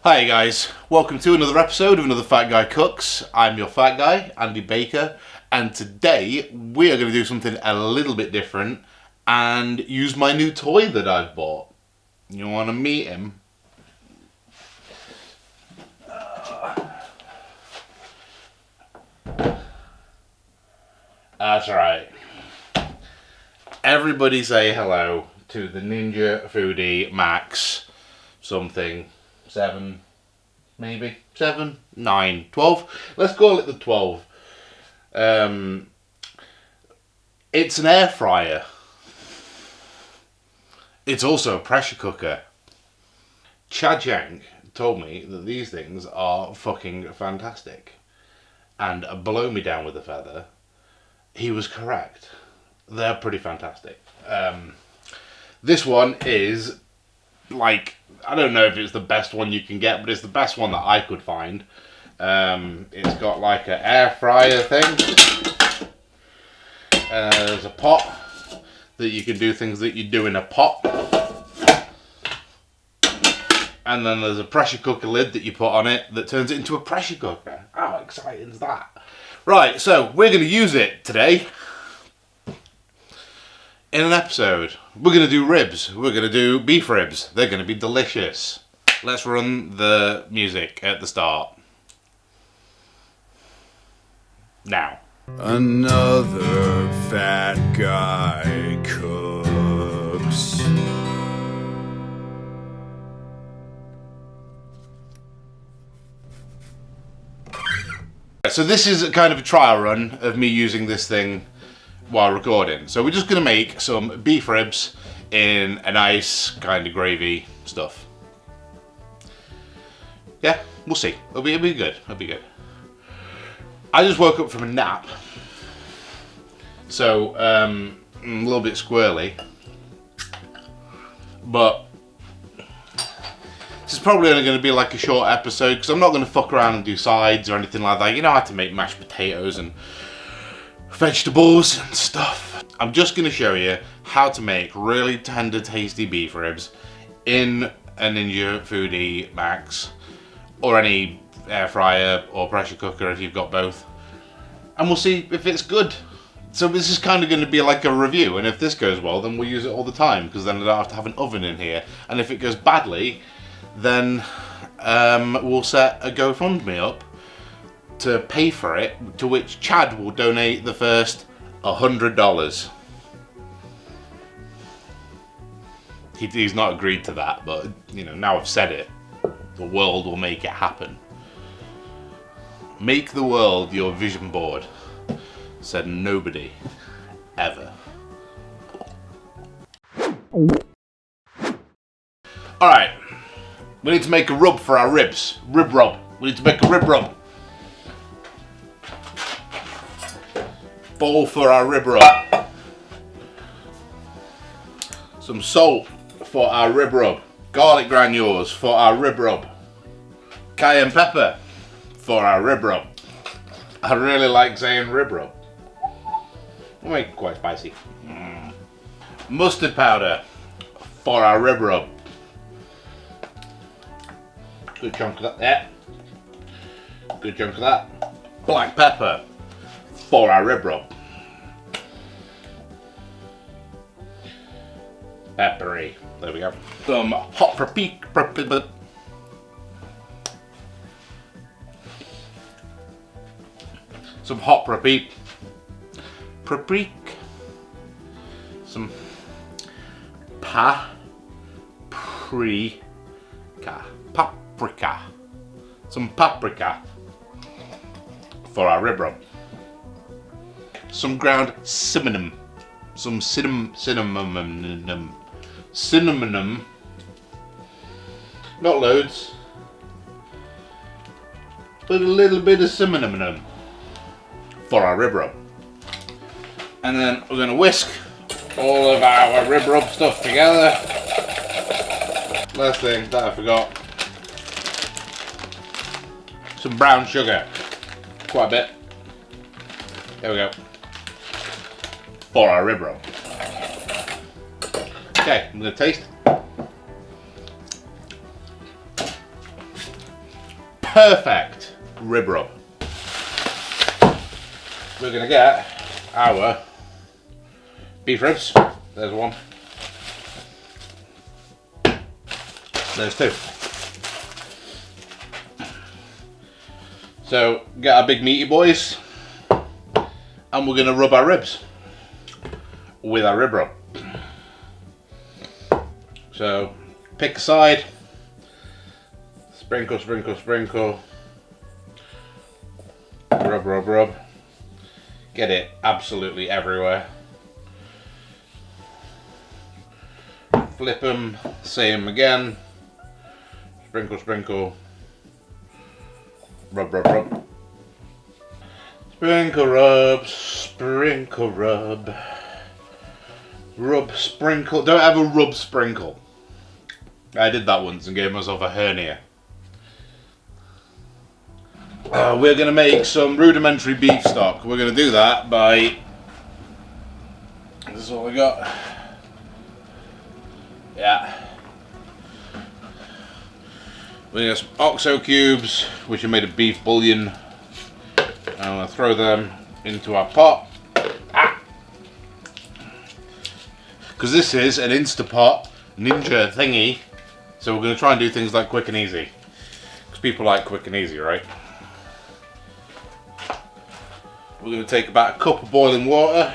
Hi guys, welcome to another episode of Another Fat Guy Cooks. I'm your fat guy, Andy Baker, and today we are going to do something a little bit different and use my new toy that I've bought. You want to meet him? That's right. Everybody say hello to the Ninja Foodi Max something 7, maybe 7, 9, 12. Let's call it the 12. It's an air fryer. It's also a pressure cooker. Chad Yank told me that these things are fucking fantastic. And blow me down with a feather, he was correct. They're pretty fantastic. This one is like, I don't know if it's the best one you can get, but it's the best one that I could find. It's got like an air fryer thing. There's a pot that you can do things that you do in a pot. And then there's a pressure cooker lid that you put on it that turns it into a pressure cooker. How exciting is that? Right, so we're going to use it today in an episode. We're going to do ribs. We're going to do beef ribs. They're going to be delicious. Let's run the music at the start. Now. Another fat guy cooks. So this is a kind of a trial run of me using this thing while recording. So we're just going to make some beef ribs in a nice kind of gravy stuff. Yeah, we'll see. It'll be good. It'll be good. I just woke up from a nap, so I'm a little bit squirrely, but this is probably only going to be like a short episode because I'm not going to fuck around and do sides or anything like that. You know how to make mashed potatoes and vegetables and stuff. I'm just going to show you how to make really tender, tasty beef ribs in a Ninja Foodi Max or any air fryer or pressure cooker if you've got both, and we'll see if it's good. So this is kind of going to be like a review, and if this goes well then we'll use it all the time because then I don't have to have an oven in here, and if it goes badly then we'll set a GoFundMe up to pay for it, to which Chad will donate the first $100. He's not agreed to that, but you know, now I've said it, the world will make it happen. Make the world your vision board, said nobody ever. Alright, we need to make a rub for our ribs. Rib rub. We need to make a rib rub. Bowl for our rib rub. Some salt for our rib rub. Garlic granules for our rib rub. Cayenne pepper for our rib rub. I really like saying rib rub. We'll make it quite spicy. Mustard powder for our rib rub. Good chunk of that there. Good chunk of that. Black pepper for our rib rub. Peppery. There we go. Some hot paprika. Some hot paprika. Some paprika. Some paprika for our rib rub. Some ground cinnamon. Some cinnamon. Not loads, but a little bit of cinnamon for our rib rub. And then we're going to whisk all of our rib rub stuff together. Last thing that I forgot, some brown sugar, quite a bit. There we go, for our rib rub. Okay, I'm going to taste. perfect rib rub. We're going to get our beef ribs. There's one. There's two. So get our big meaty boys, and we're going to rub our ribs with our rib rub. So pick a side, sprinkle, sprinkle, sprinkle, rub, rub, rub. Get it absolutely everywhere. Flip them, same again. Sprinkle, sprinkle, rub, rub, rub. Sprinkle, rub, sprinkle, rub. Rub, sprinkle. Don't ever rub, sprinkle. I did that once and gave myself a hernia. We're going to make some rudimentary beef stock. We're going to do that by... This is all we got. Yeah. We got some OXO cubes, which are made of beef bouillon. I'm going to throw them into our pot. Because this is an Instapot Ninja thingy. So we're going to try and do things like quick and easy. Because people like quick and easy, right? We're going to take about a cup of boiling water.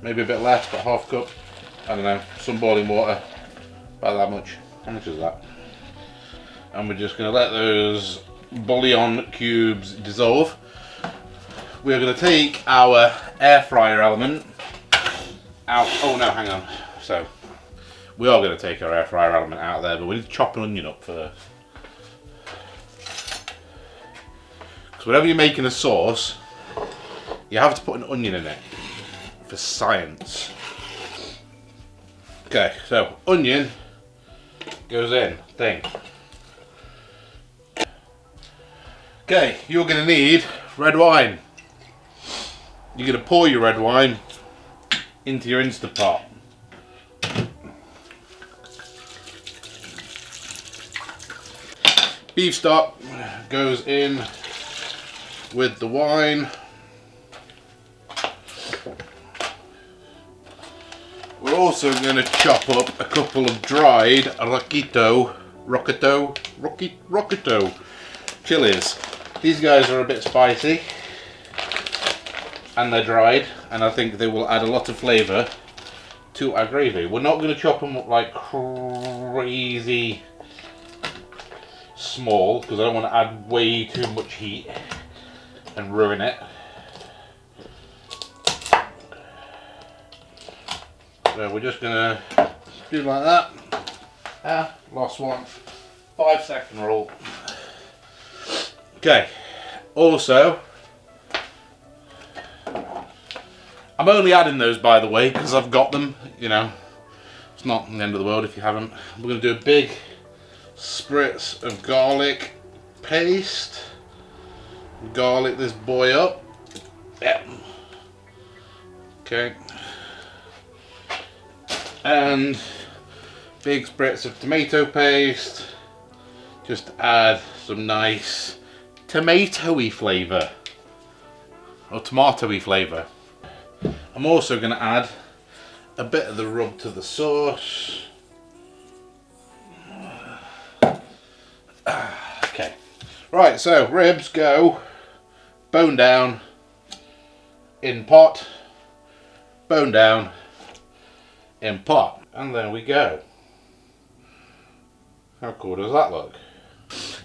Maybe a bit less, but half cup. I don't know, some boiling water. About that much. How much is that? And we're just going to let those bouillon cubes dissolve. We're going to take our air fryer element out. Oh no, hang on. So, we are going to take our air fryer element out of there, but we need to chop an onion up first. Because whenever you're making a sauce, you have to put an onion in it for science. Okay, so onion goes in, thing. Okay, you're going to need red wine. You're going to pour your red wine into your Instapot. Beef stock goes in with the wine. We're also going to chop up a couple of dried roquito chilies. These guys are a bit spicy and they're dried, and I think they will add a lot of flavour to our gravy. We're not going to chop them up like crazy small because I don't want to add way too much heat and ruin it. So we're just going to do like that. Lost one. 5-second rule. Okay, also, I'm only adding those, by the way, because I've got them, you know. It's not the end of the world if you haven't. We're going to do a big spritz of garlic paste. Garlic this boy up. Yeah. Okay. And big spritz of tomato paste. Just to add some nice tomatoey flavour. Or tomatoey flavour. I'm also going to add a bit of the rub to the sauce. Okay. Right, so ribs go bone down in pot, bone down in pot. And there we go. How cool does that look?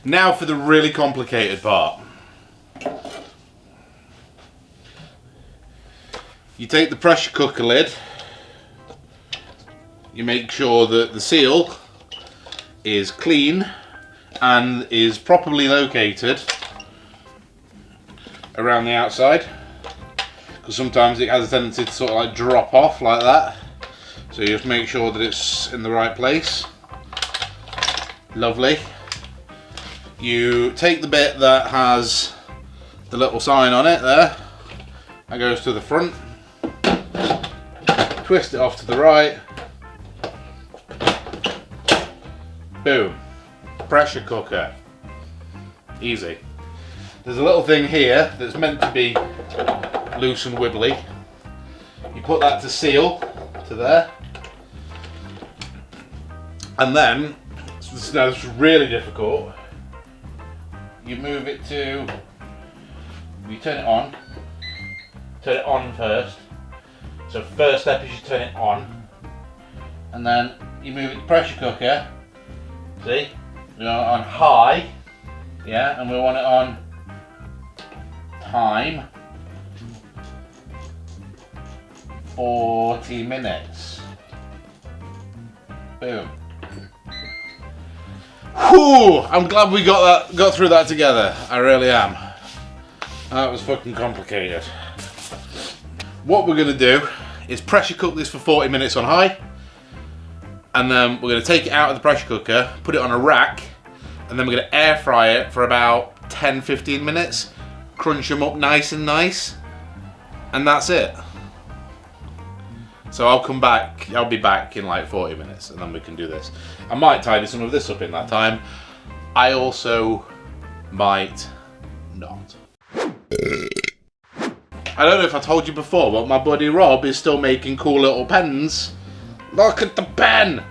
Now for the really complicated part. You take the pressure cooker lid, you make sure that the seal is clean and is properly located around the outside, because sometimes it has a tendency to sort of like drop off like that. So you just make sure that it's in the right place. Lovely. You take the bit that has the little sign on it there, that goes to the front, twist it off to the right, boom, pressure cooker, easy. there's a little thing here that's meant to be loose and wibbly. You put that to seal to there. And then, now this is really difficult, you move it to, you turn it on first. So first step is you turn it on, and then you move it to pressure cooker, see? We want it on high, yeah, and we want it on time, 40 minutes. Boom. Whew, I'm glad we got through that together. I really am. That was fucking complicated. What we're gonna do is pressure cook this for 40 minutes on high, and then we're gonna take it out of the pressure cooker, put it on a rack, and then we're gonna air fry it for about 10-15 minutes, crunch them up nice and nice, and that's it. So I'll be back in like 40 minutes, and then we can do this. I might tidy some of this up in that time. I also might not. I don't know if I told you before, but my buddy Rob is still making cool little pens. Look at the pen!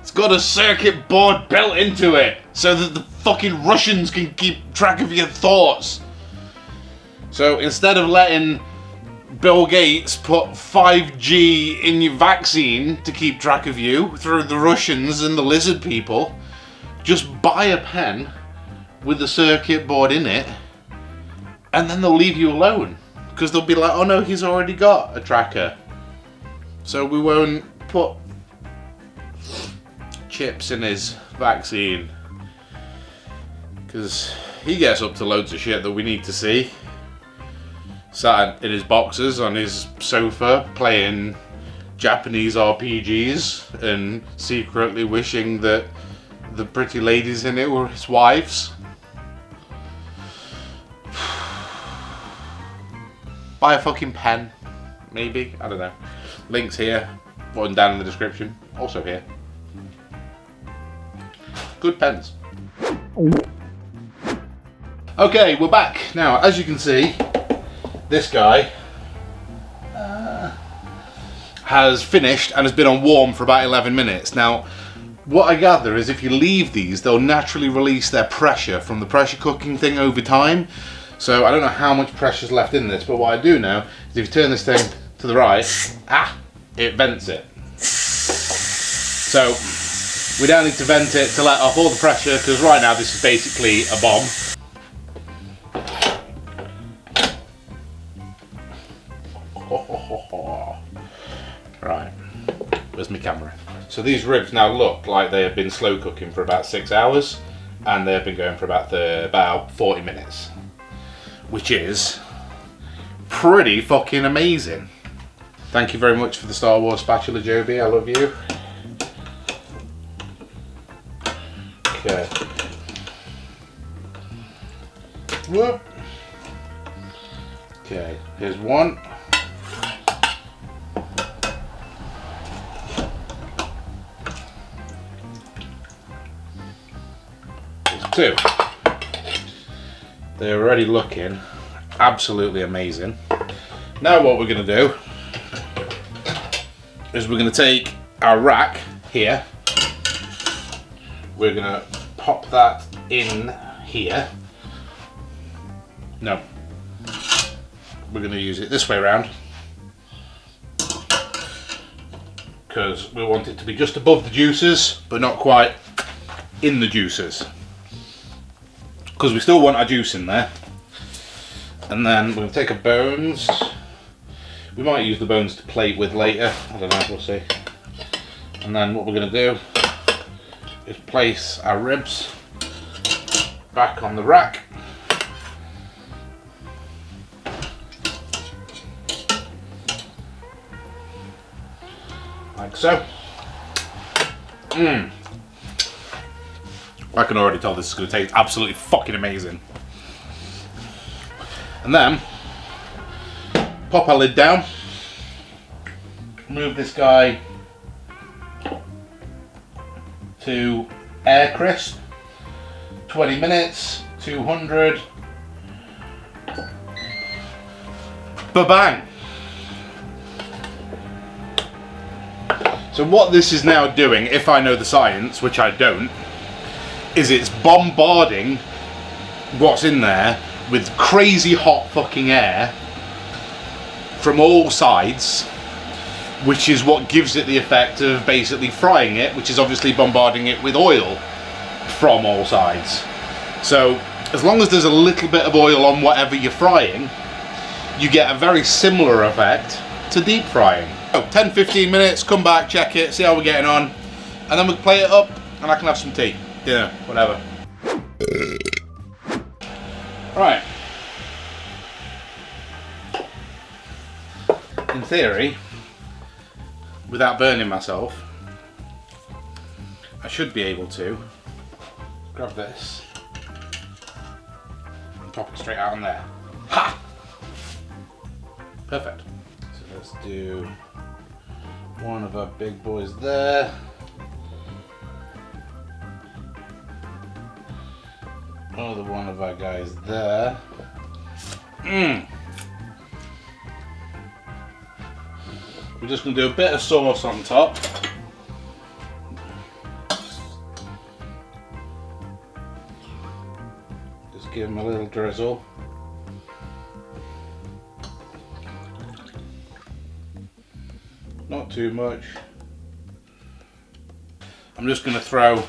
It's got a circuit board built into it, so that the fucking Russians can keep track of your thoughts. So instead of letting Bill Gates put 5G in your vaccine to keep track of you through the Russians and the lizard people, just buy a pen with the circuit board in it, and then they'll leave you alone. Because they'll be like, oh no, he's already got a tracker. So we won't put chips in his vaccine. Because he gets up to loads of shit that we need to see. Sat in his boxes on his sofa playing Japanese RPGs and secretly wishing that the pretty ladies in it were his wives. Buy a fucking pen, maybe, I don't know. Links here, one down in the description, also here. Good pens. Okay, we're back. Now, as you can see, this guy has finished and has been on warm for about 11 minutes. Now, what I gather is if you leave these, they'll naturally release their pressure from the pressure cooking thing over time. So I don't know how much pressure is left in this, but what I do know is if you turn this thing to the right, it vents it. So we don't need to vent it to let off all the pressure, because right now this is basically a bomb. Right, where's my camera? So these ribs now look like they have been slow cooking for about 6 hours, and they have been going for about 40 minutes. Which is pretty fucking amazing. Thank you very much for the Star Wars spatula, Joby. I love you. Okay. Whoop. Okay, here's one. Here's two. They're already looking absolutely amazing. Now what we're going to do is we're going to take our rack here, we're going to pop that in here. No, we're going to use it this way around, because we want it to be just above the juices but not quite in the juices, because we still want our juice in there. And then we're going to take our bones. We might use the bones to plate with later, I don't know, we'll see. And then what we're going to do is place our ribs back on the rack. Like so. I can already tell this is going to taste absolutely fucking amazing. And then, pop our lid down, move this guy to air crisp, 20 minutes, 200, Ba-bang! So what this is now doing, if I know the science, which I don't, is it's bombarding what's in there with crazy hot fucking air from all sides, which is what gives it the effect of basically frying it, which is obviously bombarding it with oil from all sides. So as long as there's a little bit of oil on whatever you're frying, you get a very similar effect to deep frying. So 10-15 minutes, come back, check it, see how we're getting on, and then we'll play it up and I can have some tea, dinner, whatever. Right. In theory, without burning myself, I should be able to grab this and pop it straight out on there. Ha! Perfect. So let's do one of our big boys there. Another one of our guys there. We're just going to do a bit of sauce on top. Just give them a little drizzle. Not too much. I'm just going to throw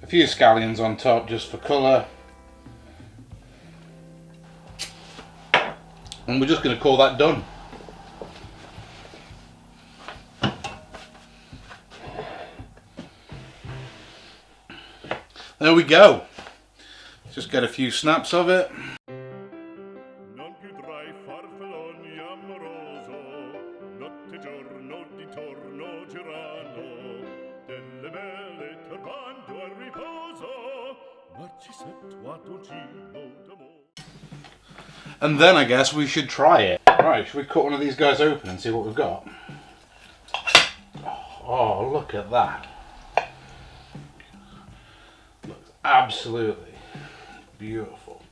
a few scallions on top just for colour. And we're just going to call that done. There we go. Just get a few snaps of it. And then I guess we should try it. Right, should we cut one of these guys open and see what we've got? Oh, look at that. Looks absolutely beautiful.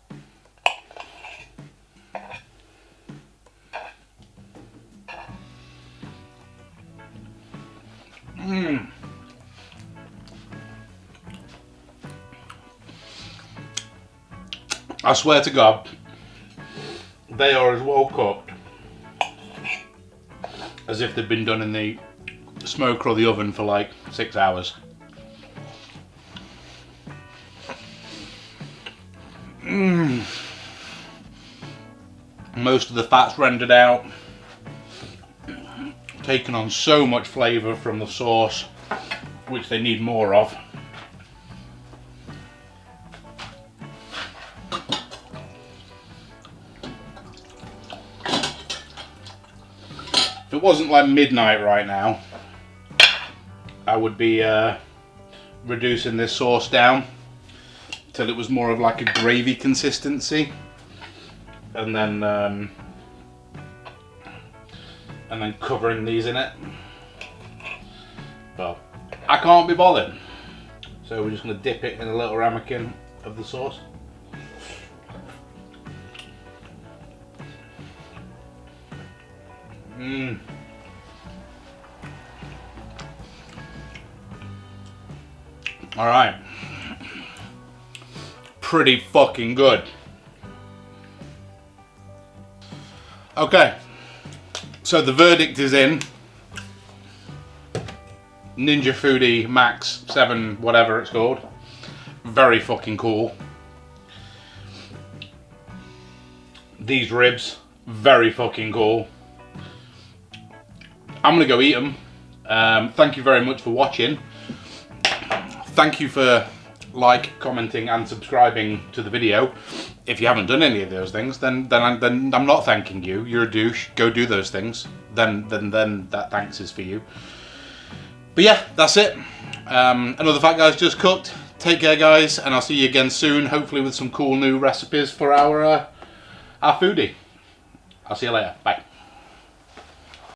I swear to God, they are as well cooked as if they've been done in the smoker or the oven for like 6 hours. Most of the fat's rendered out, taken on so much flavour from the sauce, which they need more of. If it wasn't like midnight right now, I would be reducing this sauce down till it was more of like a gravy consistency, and then covering these in it. But I can't be bothered, so we're just going to dip it in a little ramekin of the sauce. All right, pretty fucking good. Okay, so the verdict is in. Ninja Foodi Max 7, whatever it's called. Very fucking cool. These ribs, very fucking cool. I'm gonna go eat them. Thank you very much for watching. Thank you for commenting and subscribing to the video. If you haven't done any of those things, then I'm not thanking you. You're a douche. Go do those things. Then that thanks is for you. But yeah, that's it. Another Fat Guy's just cooked. Take care, guys, and I'll see you again soon. Hopefully with some cool new recipes for our foodie. I'll see you later. Bye.